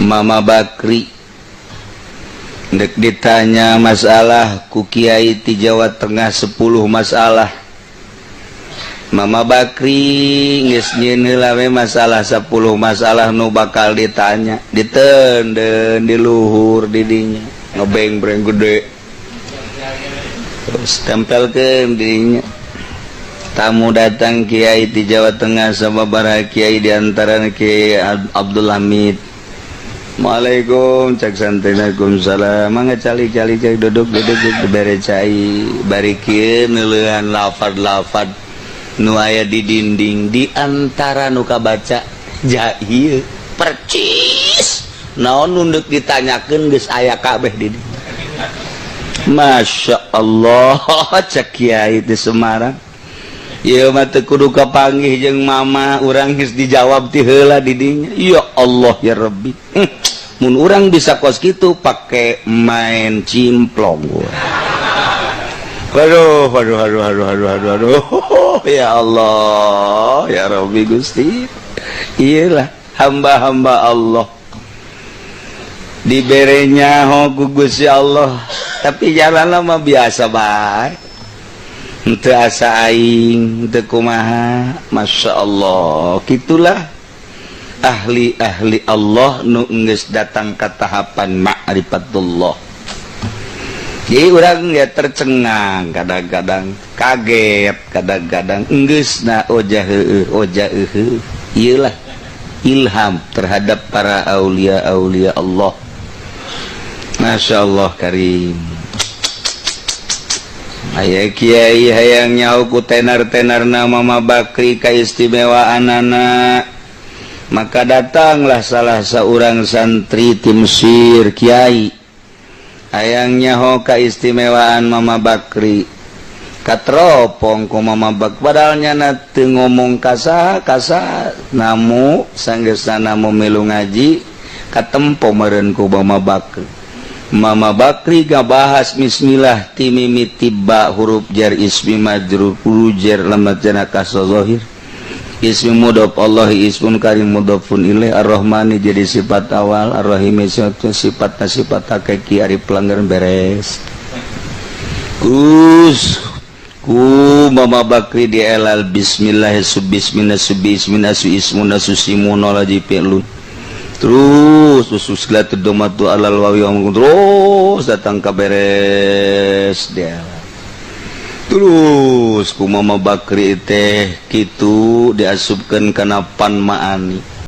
Mama Bakri dek ditanya masalah ku Kiai ti Jawa Tengah 10 masalah. Mama Bakri geus nyieun heula we masalah 10 masalah nu bakal ditanya, diteunden di luhur di dinya ngebeng-breng gede terus tempelkeun dinya. Tamu datang Kiai di Jawa Tengah sababaraha kiai diantarana Kiai Abdul Hamid. Assalamualaikum cak santai. Waalaikumsalam. Mangga calik-calik cak duduk bere cai bari kieu neuleuhan lafad-lafad nu aya di dinding di antara nu kabaca jahil percis naon nu deuk ditanyakeun geus aya kabeh di dieu. Masya Allah cak Kiai di Semarang. Ieu mah teu kudu kapanggih jeung mama, urang geus dijawab ti heula di dinya. Ya Allah ya Rabbi. Mun urang bisa kos kitu pake main cimplong. Waduh. Ya Allah ya Rabbi Gusti. Iyalah hamba-hamba Allah. Diberenya ku Gusti Allah, tapi jalanna mah biasa bae. Henteu asa aing, henteu kumaha. Masya Allah, gitulah ahli-ahli Allah nu geus datang ka tahapan ma'rifatullah. Jadi urang ya tercengang kadang-kadang, kaget kadang-kadang, enggeusna oja heueuh. Ieulah ilham terhadap para aulia-aulia Allah. Masya Allah karim. Aya kiai hayang nyaho ku tenar-tenarna Mama Bakri kaistimewaanana, maka datanglah salah seorang santri tim sir kiai hayang nyaho kaistimewaan Mama Bakri. Katropong ku Mama Bakri padahal nyana teu ngomong kasaha namu sanggeusna namu milu ngaji katempo meureun ku Mama Bakri. Mama Bakri ngabahas bismillah ti mimiti ba huruf jar ismi majrur jar lamad jana kasra zahir ismi mudhaf Allah ismun karim mudhafun ilaih ar-rahmani jadi sifat awal ar-rahim sifat hakiki ari pelanggaran beres ku Mama Bakri dielal bismillah subismina subismina su ismuna susimuna laji fi'lun. Terus usus domatu alal wawi terus datang ke beres dia. Terus ku Mama Bakri teh kitu diasupkeun kana pan ma'ani.